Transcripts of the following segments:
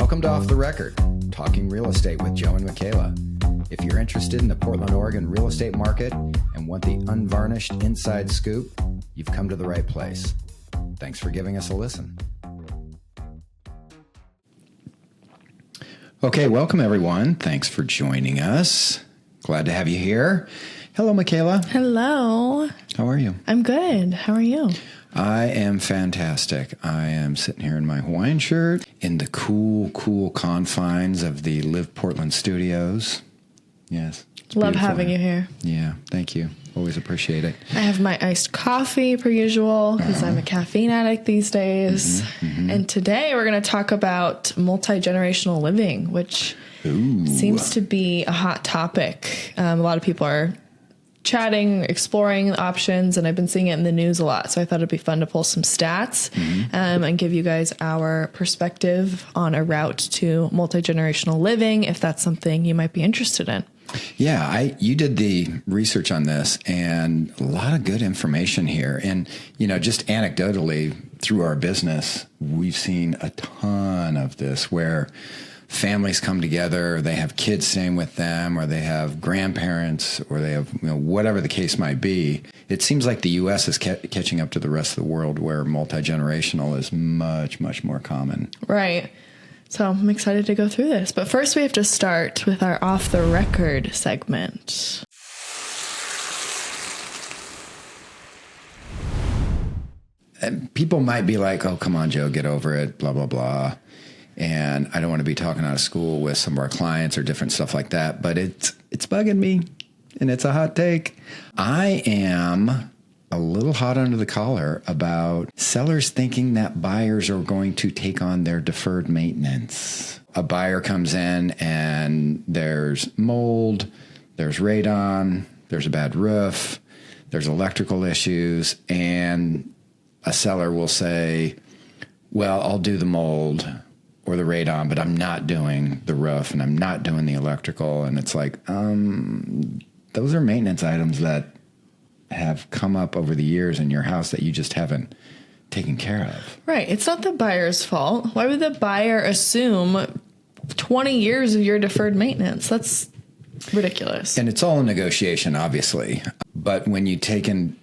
Welcome to Off the Record, talking real estate with Joe and Makayla. If you're interested in the Portland, Oregon real estate market and want the unvarnished inside scoop, you've come to the right place. Thanks for giving us a listen. Okay, welcome everyone. Thanks for joining us. Glad to have you here. Hello, Makayla. Hello. How are you? I'm good. How are you? I am fantastic. I am sitting here in my Hawaiian shirt in the cool confines of the LivPortland studios. Yes. Love having you here. Yeah, thank you. Always appreciate it. I have my iced coffee per usual because I'm a caffeine addict these days. And today we're going to talk about multi-generational living, which seems to be a hot topic. A lot of people are chatting, exploring options, and I've been seeing it in the news a lot. So I thought it'd be fun to pull some stats and give you guys our perspective on a route to multi-generational living, if that's something you might be interested in. Yeah, you did the research on this and a lot of good information here. And, just anecdotally through our business, we've seen a ton of this where families come together, they have kids staying with them, or they have grandparents, or they have, whatever the case might be. It seems like the U.S. is catching up to the rest of the world where multi-generational is much, much more common. Right. So I'm excited to go through this. But first we have to start with our off the record segment. And people might be like, oh, come on, Joe, get over it, blah, blah, blah. And I don't want to be talking out of school with some of our clients or different stuff like that. But it's bugging me, and it's a hot take. I am a little hot under the collar about sellers thinking that buyers are going to take on their deferred maintenance. A buyer comes in and there's mold, there's radon, there's a bad roof, there's electrical issues, and a seller will say, well, I'll do the mold or the radon, but I'm not doing the roof and I'm not doing the electrical. And it's like, those are maintenance items that have come up over the years in your house that you just haven't taken care of. Right. It's not the buyer's fault. Why would the buyer assume 20 years of your deferred maintenance? That's ridiculous. And it's all a negotiation, obviously. But when you take into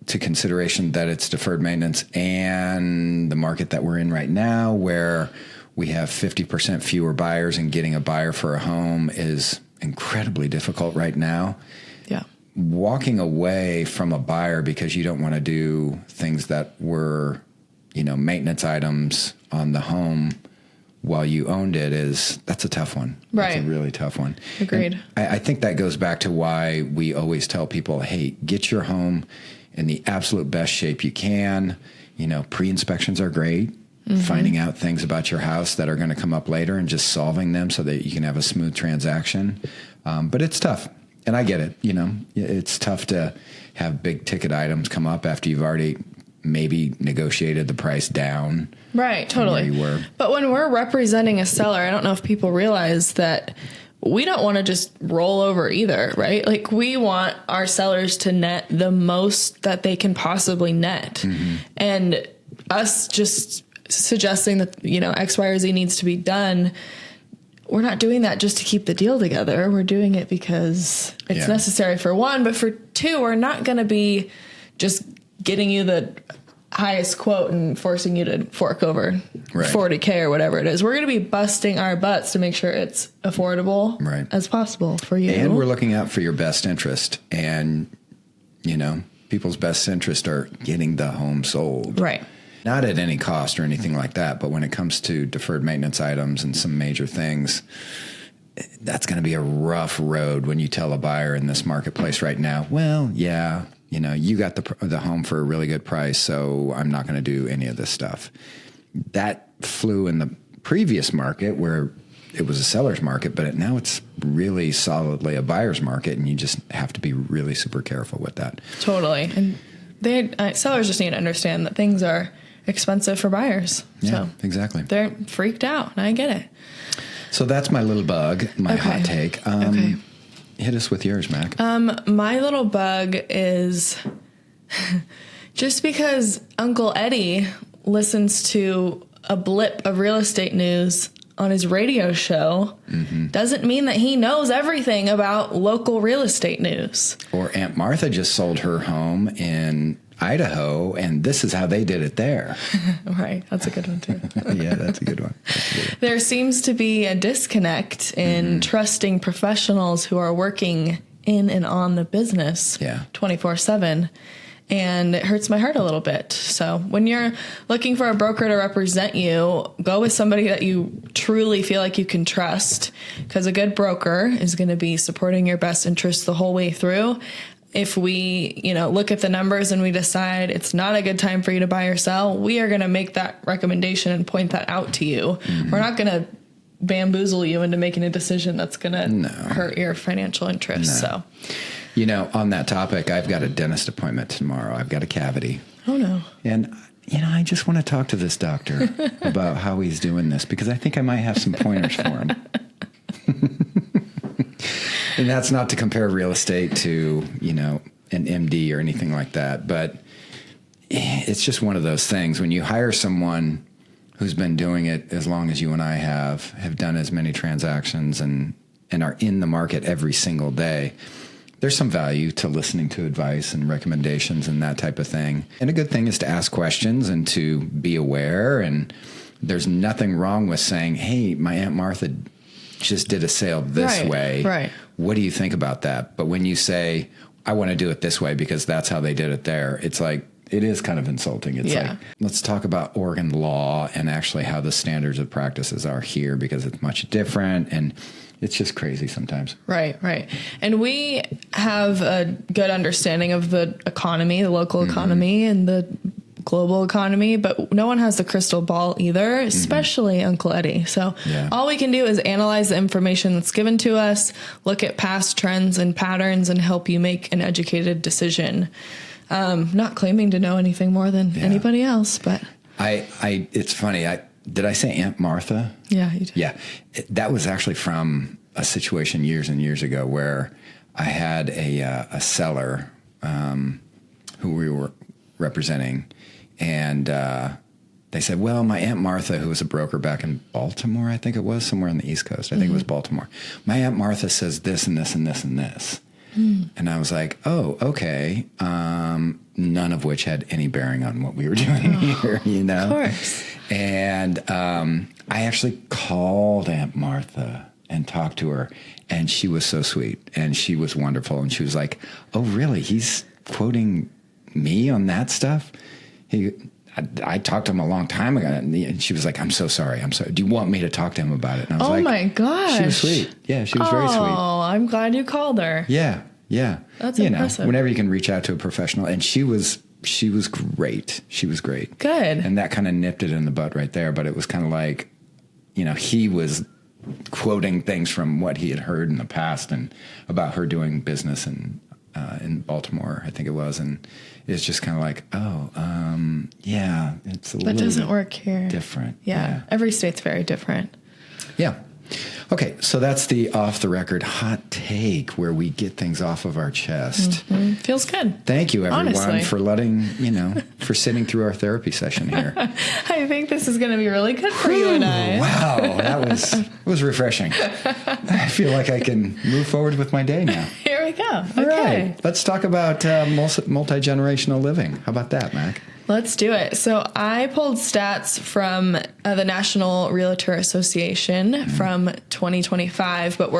consideration that it's deferred maintenance and the market that we're in right now, where we have 50% fewer buyers and getting a buyer for a home is incredibly difficult right now. Yeah. Walking away from a buyer because you don't want to do things that were, maintenance items on the home while you owned it that's a tough one. Right. It's a really tough one. Agreed. I think that goes back to why we always tell people, hey, get your home in the absolute best shape you can. Pre-inspections are great. Finding out things about your house that are going to come up later and just solving them so that you can have a smooth transaction. But it's tough. And I get it. It's tough to have big ticket items come up after you've already maybe negotiated the price down. Right. Totally. From where you were. But when we're representing a seller, I don't know if people realize that we don't want to just roll over either, right? Like we want our sellers to net the most that they can possibly net. And us just suggesting that, X, Y, or Z needs to be done, we're not doing that just to keep the deal together. We're doing it because it's necessary for one, but for two, we're not going to be just getting you the highest quote and forcing you to fork over $40K or whatever it is. We're going to be busting our butts to make sure it's affordable as possible for you. And we're looking out for your best interest. And, people's best interest are getting the home sold. Right. Not at any cost or anything like that, but when it comes to deferred maintenance items and some major things, that's going to be a rough road when you tell a buyer in this marketplace right now, well, yeah, you got the home for a really good price, so I'm not going to do any of this stuff. That flew in the previous market where it was a seller's market, but now it's really solidly a buyer's market, and you just have to be really super careful with that. Totally. And sellers just need to understand that things are expensive for buyers. Yeah, so exactly. They're freaked out, and I get it. So that's my little bug, my hot take. Okay. Hit us with yours, Mac. My little bug is just because Uncle Eddie listens to a blip of real estate news on his radio show doesn't mean that he knows everything about local real estate news. Or Aunt Martha just sold her home in Idaho, and this is how they did it there. Right. That's a good one, too. Yeah, that's a good one. There seems to be a disconnect in trusting professionals who are working in and on the business 24/7. And it hurts my heart a little bit. So when you're looking for a broker to represent you, go with somebody that you truly feel like you can trust, because a good broker is going to be supporting your best interests the whole way through. If we, look at the numbers and we decide it's not a good time for you to buy or sell, we are going to make that recommendation and point that out to you. We're not going to bamboozle you into making a decision that's going to hurt your financial interests. So. On that topic, I've got a dentist appointment tomorrow. I've got a cavity. Oh, no. And, I just want to talk to this doctor about how he's doing this, because I think I might have some pointers for him. And that's not to compare real estate to, an MD or anything like that. But it's just one of those things. When you hire someone who's been doing it as long as you and I have done as many transactions and are in the market every single day, there's some value to listening to advice and recommendations and that type of thing. And a good thing is to ask questions and to be aware. And there's nothing wrong with saying, hey, my Aunt Martha just did a sale this way. Right. What do you think about that? But when you say, I want to do it this way because that's how they did it there, it's like, it is kind of insulting. It's like, let's talk about Oregon law and actually how the standards of practices are here, because it's much different. And it's just crazy sometimes. Right. And we have a good understanding of the economy, the local economy and the global economy, but no one has the crystal ball either, especially Uncle Eddie. So all we can do is analyze the information that's given to us, look at past trends and patterns, and help you make an educated decision. Not claiming to know anything more than anybody else, but it's funny. Did I say Aunt Martha? Yeah, you did. Yeah. That was actually from a situation years and years ago where I had a seller who we were representing, and they said, well, my Aunt Martha, who was a broker back in Baltimore, I think it was, somewhere on the East Coast. I think it was Baltimore. My Aunt Martha says this and this and this and this. And I was like, oh, okay. None of which had any bearing on what we were doing here, Of course. And I actually called Aunt Martha and talked to her, and she was so sweet, and she was wonderful. And she was like, oh, really? He's quoting me on that stuff? I talked to him a long time ago, and she was like, I'm so sorry. Do you want me to talk to him about it? And I was like, oh my gosh. She was sweet. Yeah, she was very sweet. Oh, I'm glad you called her. Yeah. That's impressive. Whenever you can reach out to a professional, and she was great. She was great. Good. And that kind of nipped it in the butt right there. But it was kind of like, he was quoting things from what he had heard in the past and about her doing business in Baltimore, I think it was. And it's just kind of like, it's a little that doesn't work here. Different. Yeah. Every state's very different. Yeah. Okay, so that's the off-the-record hot take where we get things off of our chest. Feels good. Thank you, everyone, Honestly. for for sitting through our therapy session here. I think this is going to be really good for you and I. Wow, that was refreshing. I feel like I can move forward with my day now. Here we go. All right, let's talk about multi-generational living. How about that, Mac? Let's do it. So I pulled stats from the National Realtor Association from 2025, but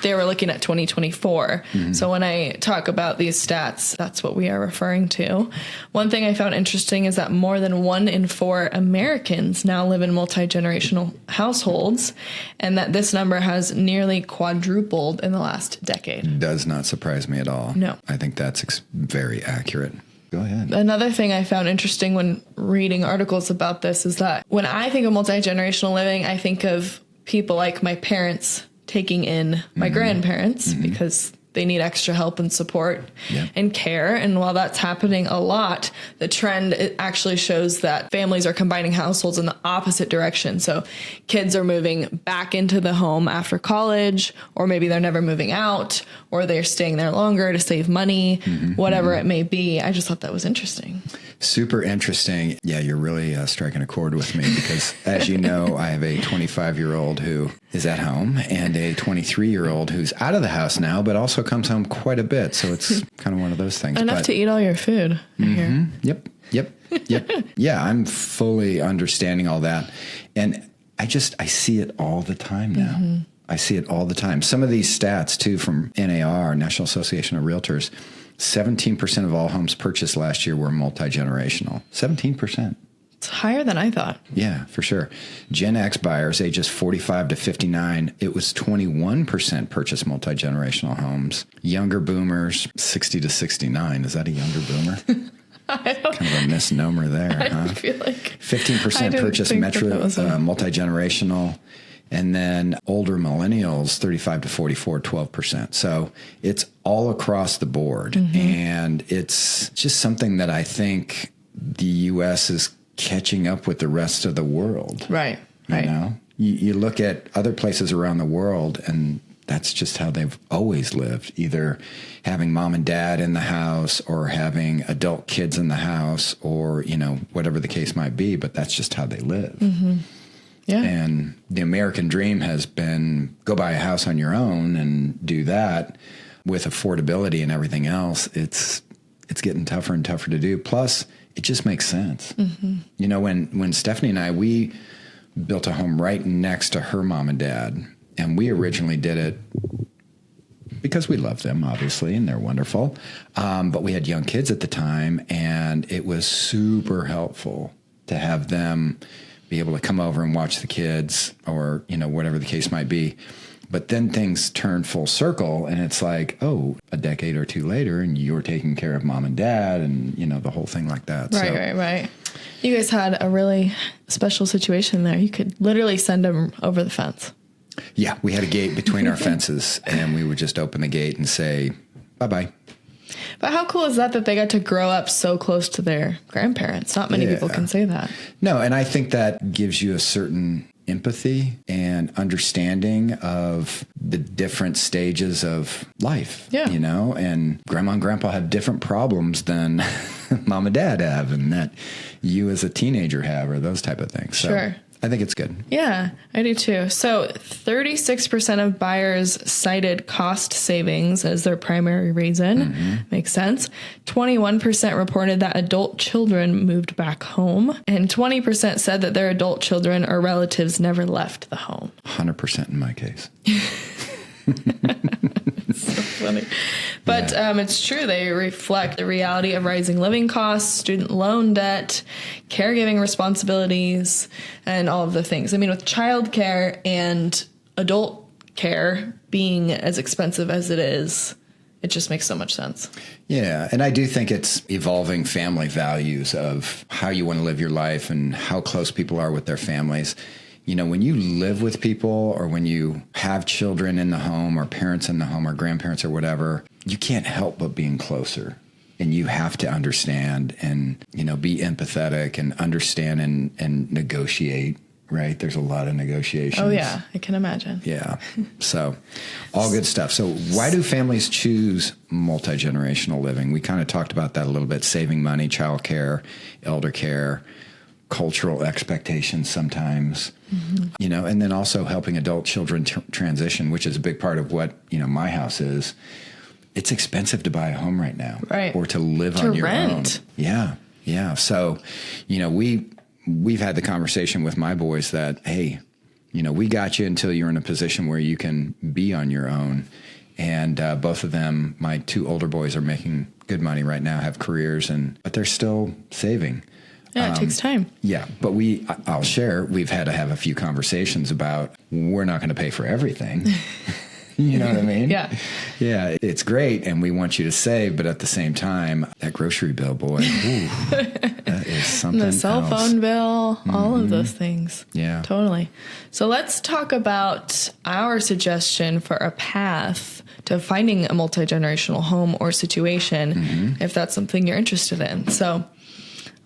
they were looking at 2024. So when I talk about these stats, that's what we are referring to. One thing I found interesting is that more than 1 in 4 Americans now live in multi-generational households, and that this number has nearly quadrupled in the last decade. Does not surprise me at all. No. I think that's very accurate. Go ahead. Another thing I found interesting when reading articles about this is that when I think of multi-generational living, I think of people like my parents taking in my grandparents because they need extra help and support and care. And while that's happening a lot, the trend it actually shows that families are combining households in the opposite direction. So kids are moving back into the home after college, or maybe they're never moving out, or they're staying there longer to save money, whatever it may be. I just thought that was interesting. Super interesting. Yeah, you're really striking a chord with me because, as you know, I have a 25-year-old who is at home and a 23-year-old who's out of the house now, but also comes home quite a bit. So it's kind of one of those things. Enough to eat all your food. Yep. Yeah, I'm fully understanding all that. And I see it all the time now. I see it all the time. Some of these stats, too, from NAR, National Association of REALTORs, 17% of all homes purchased last year were multi-generational. 17%. It's higher than I thought. Yeah, for sure. Gen X buyers ages 45 to 59, it was 21% purchased multi-generational homes. Younger boomers, 60 to 69. Is that a younger boomer? Kind of a misnomer there, I feel like 15% purchased multi-generational. And then older millennials, 35 to 44, 12%. So it's all across the board. And it's just something that I think the U.S. is catching up with the rest of the world. Right. You know, you look at other places around the world and that's just how they've always lived, either having mom and dad in the house or having adult kids in the house or, you know, whatever the case might be. But that's just how they live. Yeah. And the American dream has been go buy a house on your own and do that. With affordability and everything else, it's getting tougher and tougher to do. Plus, it just makes sense. You know, when Stephanie and I, we built a home right next to her mom and dad, and we originally did it because we love them, obviously, and they're wonderful. But we had young kids at the time, and it was super helpful to have them be able to come over and watch the kids or, you know, whatever the case might be. But then things turn full circle and it's like, oh, a decade or two later and you're taking care of mom and dad and, you know, the whole thing like that. Right. You guys had a really special situation there. You could literally send them over the fence. Yeah, we had a gate between our fences and we would just open the gate and say, bye-bye. But how cool is that they got to grow up so close to their grandparents? Not many people can say that. No, and I think that gives you a certain empathy and understanding of the different stages of life, you know, and grandma and grandpa have different problems than mom and dad have and that you as a teenager have or those type of things. So I think it's good. Yeah, I do too. So 36% of buyers cited cost savings as their primary reason. Makes sense. 21% reported that adult children moved back home. And 20% said that their adult children or relatives never left the home. 100% in my case. So funny. But it's true. They reflect the reality of rising living costs, student loan debt, caregiving responsibilities, and all of the things. I mean, with childcare and adult care being as expensive as it is, it just makes so much sense. Yeah. And I do think it's evolving family values of how you want to live your life and how close people are with their families. You know, when you live with people or when you have children in the home or parents in the home or grandparents or whatever, you can't help but being closer. And you have to understand and, you know, be empathetic and understand and negotiate, right? There's a lot of negotiations. Oh, yeah. I can imagine. Yeah. So all good stuff. So why do families choose multi-generational living? We kind of talked about that a little bit, saving money, childcare, elder care, cultural expectations sometimes, you know, and then also helping adult children transition, which is a big part of what, you know, my house is. It's expensive to buy a home right now. Right. Or to live on your own. Yeah. Yeah. So, you know, we've had the conversation with my boys that, hey, you know, we got you until you're in a position where you can be on your own. And both of them, my two older boys are making good money right now, have careers, but they're still saving. Yeah, it takes time. Yeah, but I'll share, we've had to have a few conversations about we're not going to pay for everything. You know what I mean? Yeah. Yeah, it's great, and we want you to save, but at the same time, that grocery bill, boy, ooh, that is something the cell phone bill, all of those things. Yeah. Totally. So let's talk about our suggestion for a path to finding a multi-generational home or situation, if that's something you're interested in. So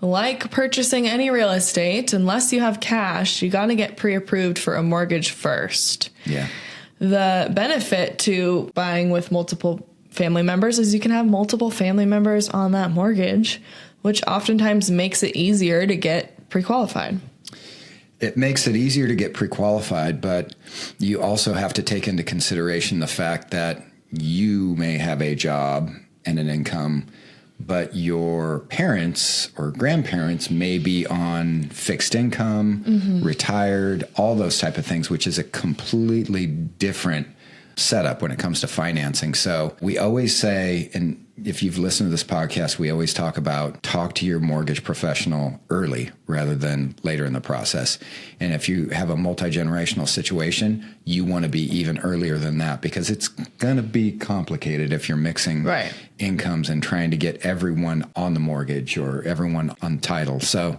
like purchasing any real estate, unless you have cash, you got to get pre-approved for a mortgage first. Yeah. The benefit to buying with multiple family members is you can have multiple family members on that mortgage which oftentimes makes it easier to get pre-qualified. It makes it easier to get pre-qualified, but you also have to take into consideration the fact that you may have a job and an income, but your parents or grandparents may be on fixed income, retired, all those type of things, which is a completely different setup when it comes to financing. So we always say, and if you've listened to this podcast, we always talk to your mortgage professional early rather than later in the process. And if you have a multi-generational situation, you want to be even earlier than that, because it's going to be complicated if you're mixing incomes and trying to get everyone on the mortgage or everyone on title. So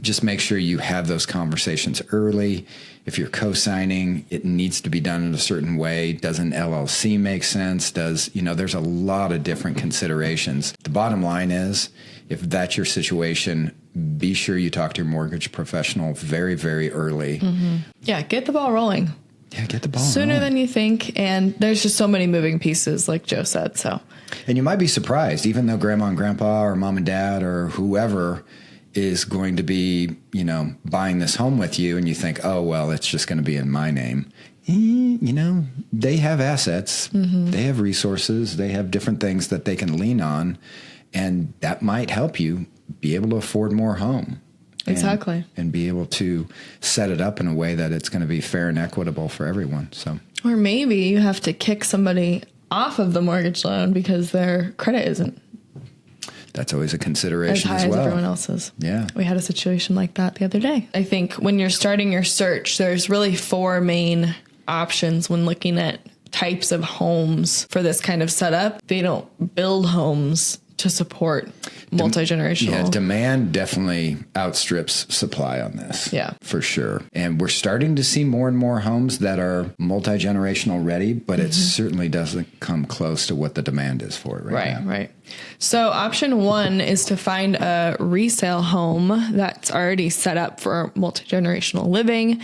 just make sure you have those conversations early. If you're co-signing, it needs to be done in a certain way. Does an LLC make sense? There's a lot of different considerations. The bottom line is, if that's your situation, be sure you talk to your mortgage professional very, very early. Yeah, get the ball rolling. Yeah, get the ball sooner rolling. than you think. And there's just so many moving pieces, like Joe said. And you might be surprised, even though grandma and grandpa or mom and dad or whoever is going to be, buying this home with you, and you think, oh, well, it's just going to be in my name. They have assets, they have resources, they have different things that they can lean on, and that might help you be able to afford more home. Exactly. And be able to set it up in a way that it's going to be fair and equitable for everyone. So, or maybe you have to kick somebody off of the mortgage loan because their credit isn't. That's always a consideration as high as well. As everyone else's. Yeah. We had a situation like that the other day. I think when you're starting your search, there's really 4 main options when looking at types of homes for this kind of setup. They don't build homes to support multi-generational. Yeah, demand definitely outstrips supply on this. Yeah. For sure. And we're starting to see more and more homes that are multi-generational ready, but it certainly doesn't come close to what the demand is for it right now. Right. So option 1 is to find a resale home that's already set up for multi-generational living.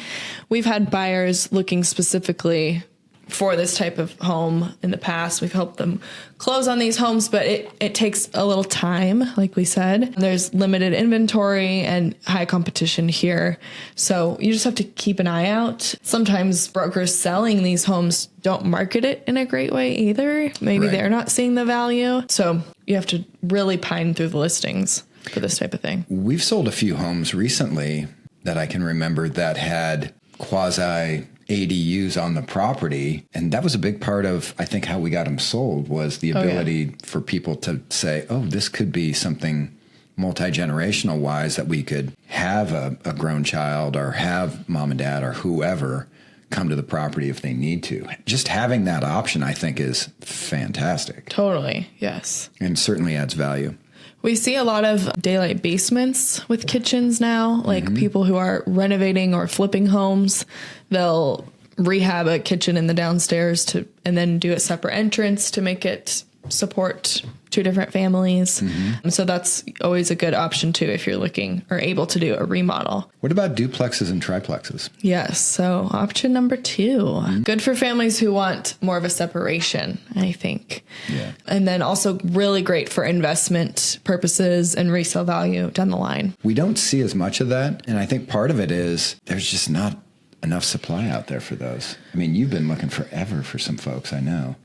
We've had buyers looking specifically for this type of home in the past. We've helped them close on these homes, but it takes a little time, like we said. There's limited inventory and high competition here. So you just have to keep an eye out. Sometimes brokers selling these homes don't market it in a great way either. Maybe they're not seeing the value. So you have to really pine through the listings for this type of thing. We've sold a few homes recently that I can remember that had quasi ADUs on the property. And that was a big part of, I think, how we got them sold, was the ability for people to say, oh, this could be something multi-generational wise, that we could have a grown child or have mom and dad or whoever come to the property if they need to. Just having that option, I think, is fantastic. Totally. Yes. And certainly adds value. We see a lot of daylight basements with kitchens now, like people who are renovating or flipping homes. They'll rehab a kitchen in the downstairs and then do a separate entrance to make it support 2 different families. So that's always a good option too if you're looking or able to do a remodel. What about duplexes and triplexes? Yes. So option number 2, good for families who want more of a separation, I think. Yeah. And then also really great for investment purposes and resale value down the line. We don't see as much of that. And I think part of it is there's just not enough supply out there for those. I mean, you've been looking forever for some folks, I know.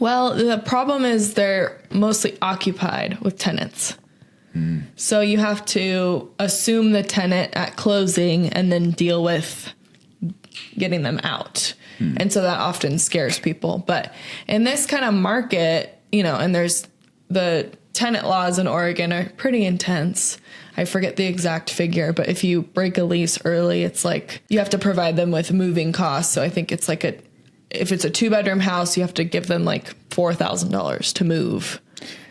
Well, the problem is they're mostly occupied with tenants. So you have to assume the tenant at closing and then deal with getting them out. And so that often scares people. But in this kind of market, and there's the tenant laws in Oregon are pretty intense. I forget the exact figure, but if you break a lease early, it's like you have to provide them with moving costs. So I think it's like if it's a 2-bedroom house, you have to give them like $4,000 to move.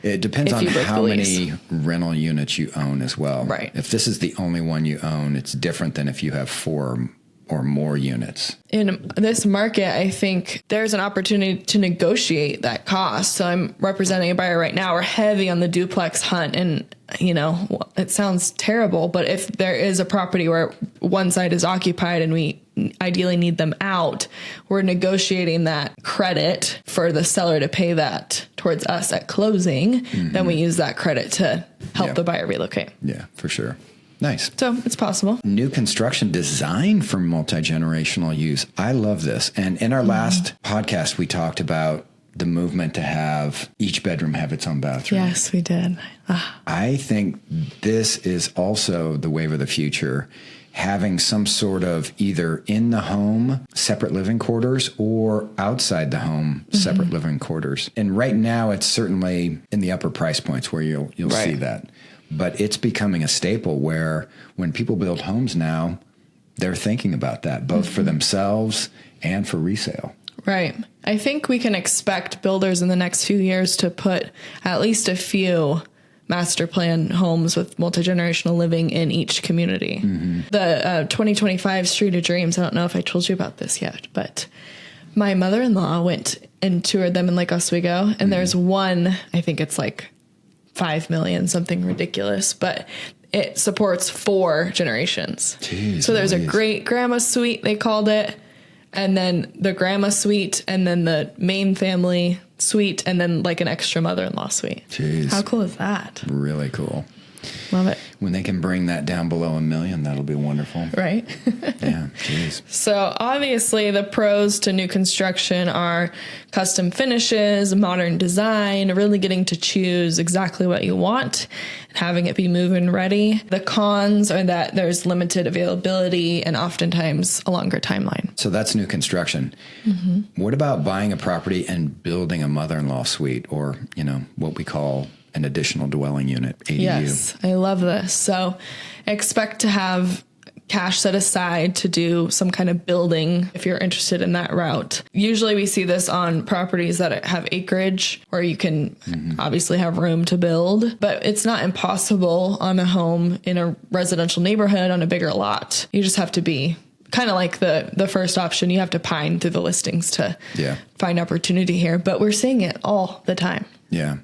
It depends on how many rental units you own as well. Right. If this is the only one you own, it's different than if you have 4 or more units. In this market, I think there's an opportunity to negotiate that cost. So I'm representing a buyer right now. We're heavy on the duplex hunt, and it sounds terrible, but if there is a property where one side is occupied and we ideally need them out, we're negotiating that credit for the seller to pay that towards us at closing. Then we use that credit to help the buyer relocate. Yeah, for sure. Nice. So it's possible. New construction designed for multi-generational use. I love this. And in our last podcast, we talked about the movement to have each bedroom have its own bathroom. Yes, we did. I think this is also the wave of the future, having some sort of either in the home separate living quarters or outside the home separate living quarters. And right now it's certainly in the upper price points where you'll see that. But it's becoming a staple where when people build homes now, they're thinking about that both for themselves and for resale. Right. I think we can expect builders in the next few years to put at least a few master plan homes with multi-generational living in each community. The 2025 Street of Dreams, I don't know if I told you about this yet, but my mother-in-law went and toured them in Lake Oswego, and there's one, I think it's like 5 million, something ridiculous, but it supports 4 generations. Jeez, so there's Louise. a great grandma suite, they called it, and then the grandma suite, and then the main family suite, and then like an extra mother-in-law suite. Jeez. How cool is that? Really cool. Love it. When they can bring that down below $1 million, that'll be wonderful. Right? Yeah, jeez. So obviously the pros to new construction are custom finishes, modern design, really getting to choose exactly what you want, and having it be move-in ready. The cons are that there's limited availability and oftentimes a longer timeline. So that's new construction. What about buying a property and building a mother-in-law suite, or, what we call an additional dwelling unit, ADU? Yes, I love this. So expect to have cash set aside to do some kind of building if you're interested in that route. Usually we see this on properties that have acreage where you can obviously have room to build, but it's not impossible on a home in a residential neighborhood on a bigger lot. You just have to be kind of like the first option. You have to pine through the listings to find opportunity here, but we're seeing it all the time. Yeah.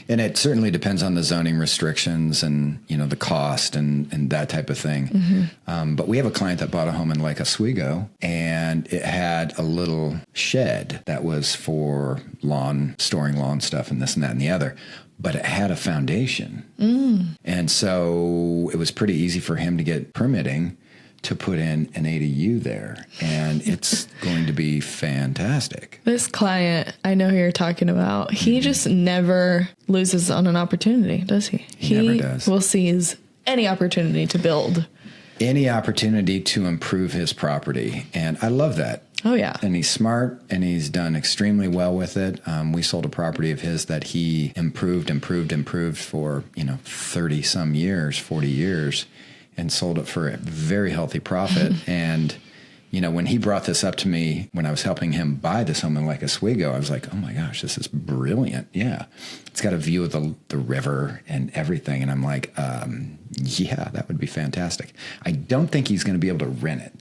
And it certainly depends on the zoning restrictions and, the cost and that type of thing. But we have a client that bought a home in Lake Oswego, and it had a little shed that was for storing lawn stuff and this and that and the other. But it had a foundation. And so it was pretty easy for him to get permitting to put in an ADU there, and it's going to be fantastic. This client, I know who you're talking about, he just never loses on an opportunity, does he? He never does. Will seize any opportunity to build. Any opportunity to improve his property, and I love that. Oh, yeah. And he's smart, and he's done extremely well with it. We sold a property of his that he improved for, 30-some years, 40 years, and sold it for a very healthy profit. And, when he brought this up to me, when I was helping him buy this home in Lake Oswego, I was like, oh my gosh, this is brilliant. Yeah. It's got a view of the river and everything. And I'm like, yeah, that would be fantastic. I don't think he's going to be able to rent it,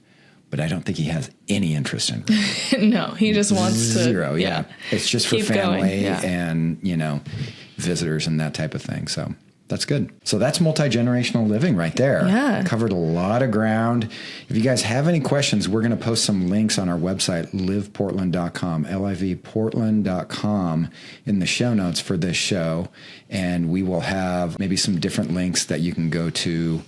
but I don't think he has any interest in it. No, he just wants Zero, to. yeah. It's just for Keep family going, and, visitors and that type of thing. So that's good. So that's multi-generational living right there. Yeah. Covered a lot of ground. If you guys have any questions, we're going to post some links on our website, LivPortland.com, LIVPortland.com, in the show notes for this show. And we will have maybe some different links that you can go to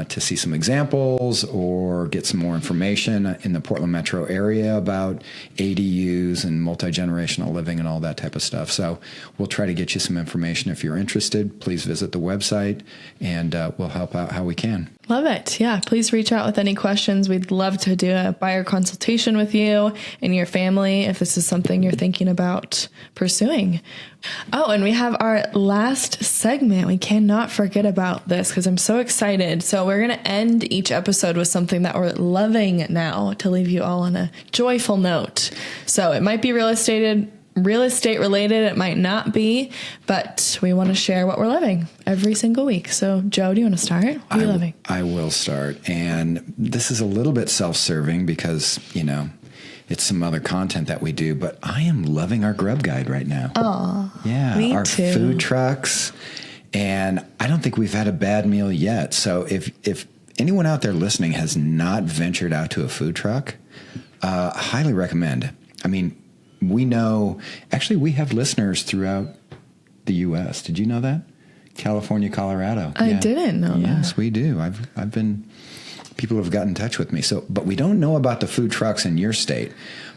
see some examples or get some more information in the Portland metro area about ADUs and multi-generational living and all that type of stuff. So we'll try to get you some information. If you're interested, please visit the website, and we'll help out how we can. Love it. Yeah. Please reach out with any questions. We'd love to do a buyer consultation with you and your family if this is something you're thinking about pursuing. Oh, and we have our last segment. We cannot forget about this because I'm so excited. So we're going to end each episode with something that we're loving now to leave you all on a joyful note. So it might be real estate related, it might not be, but we want to share what we're loving every single week. So Joe, do you want to start? What are you loving? I will start. And this is a little bit self-serving because, it's some other content that we do, but I am loving our Grub Guide right now. Oh, yeah. me Our too. food trucks. And I don't think we've had a bad meal yet. So if anyone out there listening has not ventured out to a food truck, highly recommend. I mean, we have listeners throughout the U.S. Did you know that? California, Colorado. I didn't know that. Yes, we do. People have gotten in touch with me. But we don't know about the food trucks in your state.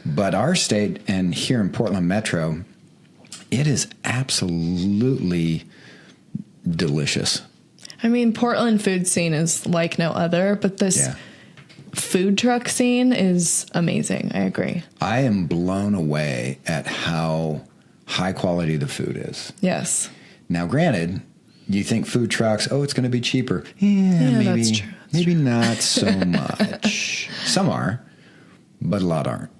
But our state and here in Portland Metro, it is absolutely delicious. I mean, Portland food scene is like no other, but this food truck scene is amazing. I agree. I am blown away at how high quality the food is. Yes. Now, granted, you think food trucks, it's going to be cheaper. Maybe, that's true. Maybe not so much. Some are, but a lot aren't.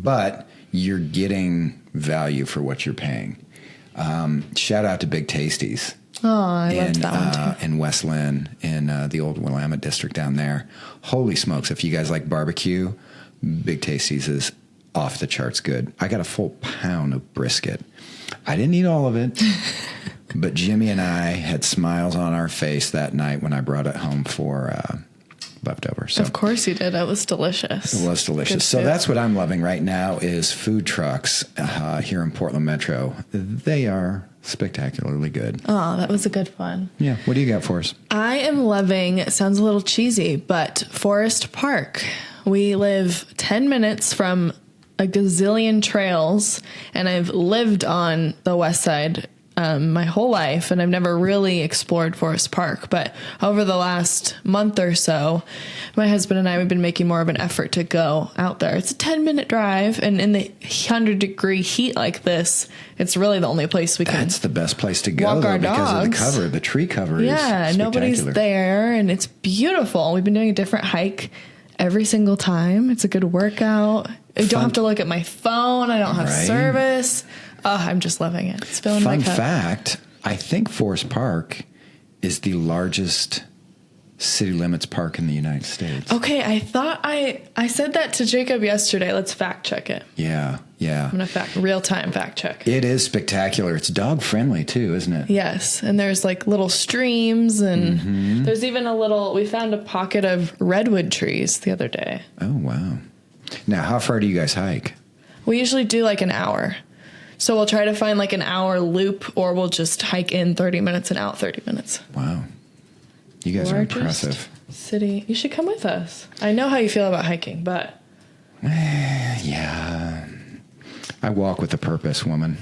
But you're getting value for what you're paying. Shout out to Big Tasties. Oh, I loved that one too. In West Lynn, in the old Willamette district down there. Holy smokes, if you guys like barbecue, Big Tasties is off the charts good. I got a full pound of brisket. I didn't eat all of it, but Jimmy and I had smiles on our face that night when I brought it home for leftovers. So of course you did. It was delicious. It was delicious. Good So food. that's what I'm loving right now is food trucks here in Portland Metro. They are spectacularly good. Oh, that was a good one. Yeah. What do you got for us? I am loving, it sounds a little cheesy, but Forest Park. We live 10 minutes from a gazillion trails, and I've lived on the west side my whole life, and I've never really explored Forest Park. But over the last month or so, my husband and I have been making more of an effort to go out there. It's a 10-minute drive, and in the 100-degree heat like this, it's really the only place we can. That's the best place to go walk our because of the dogs. cover. The tree cover is spectacular. Nobody's there, and it's beautiful. We've been doing a different hike every single time. It's a good workout. I don't have to look at my phone. I don't have service. Oh, I'm just loving it. It's filling my cup. Fun fact, I think Forest Park is the largest city limits park in the United States. Okay, I thought I said that to Jacob yesterday. Let's fact check it. Yeah. I'm going to real-time fact check. It is spectacular. It's dog-friendly, too, isn't it? Yes, and there's like little streams, and there's even we found a pocket of redwood trees the other day. Oh, wow. Now, how far do you guys hike? We usually do like an hour. So we'll try to find like an hour loop, or we'll just hike in 30 minutes and out 30 minutes. Wow. You guys are impressive. City. You should come with us. I know how you feel about hiking, but... Yeah. I walk with a purpose, woman.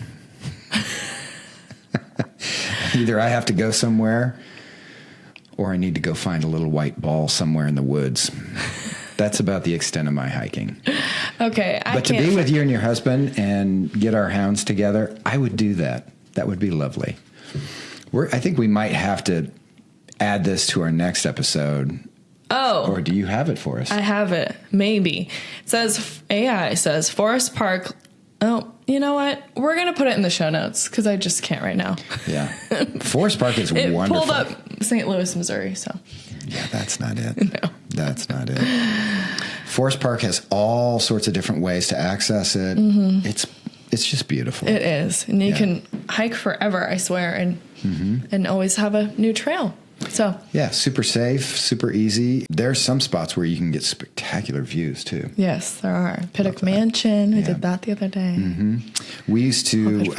Either I have to go somewhere, or I need to go find a little white ball somewhere in the woods. That's about the extent of my hiking. Okay. But to be with you and your husband and get our hounds together, I would do that. That would be lovely. I think we might have to add this to our next episode. Oh. Or do you have it for us? I have it. Maybe. It says, AI says, Forest Park. Oh, you know what? We're going to put it in the show notes because I just can't right now. Yeah. Forest Park is it wonderful. Pulled up St. Louis, Missouri, so. Yeah, that's not it. No. That's not it. Forest Park has all sorts of different ways to access it. It's just beautiful. It is. And you can hike forever, I swear, and always have a new trail. So yeah, super safe, super easy. There's some spots where you can get spectacular views too. Yes, there are. Pittock Mansion. We did that the other day. We used to,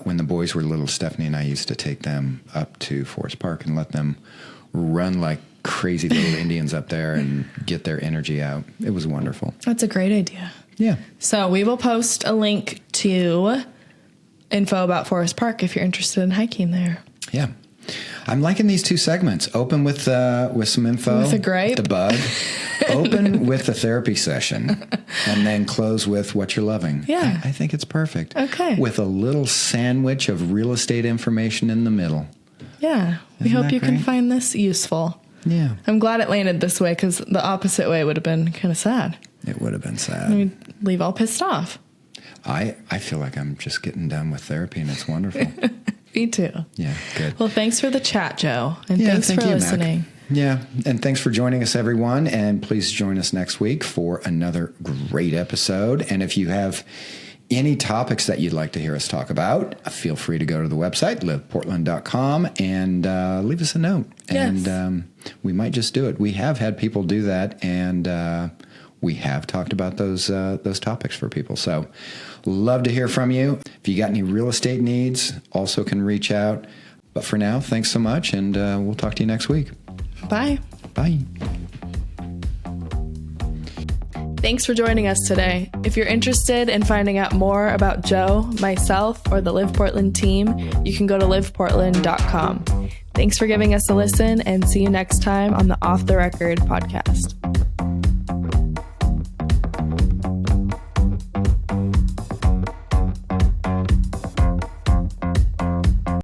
when the boys were little, Stephanie and I used to take them up to Forest Park and let them run like crazy little Indians up there and get their energy out. It was wonderful. That's a great idea. Yeah. So we will post a link to info about Forest Park if you're interested in hiking there. Yeah. I'm liking these two segments. Open with some info. With a gripe. The bug. Open with a therapy session. And then close with what you're loving. Yeah. I think it's perfect. Okay. With a little sandwich of real estate information in the middle. Yeah. We Isn't hope that you can great? find this useful. Yeah. I'm glad it landed this way because the opposite way would have been kind of sad. It would have been sad. We'd leave all pissed off. I feel like I'm just getting done with therapy and it's wonderful. Me too. Yeah, good. Well, thanks for the chat, Joe. And thanks thank for you, listening. Mac. Yeah, and thanks for joining us, everyone. And please join us next week for another great episode. And if you have any topics that you'd like to hear us talk about, feel free to go to the website, LivPortland.com, and leave us a note. Yes. And we might just do it. We have had people do that, and we have talked about those topics for people. So love to hear from you. If you got any real estate needs, also can reach out. But for now, thanks so much, and we'll talk to you next week. Bye. Bye. Thanks for joining us today. If you're interested in finding out more about Joe, myself, or the LivPortland team, you can go to livportland.com. Thanks for giving us a listen, and see you next time on the Off the Record podcast.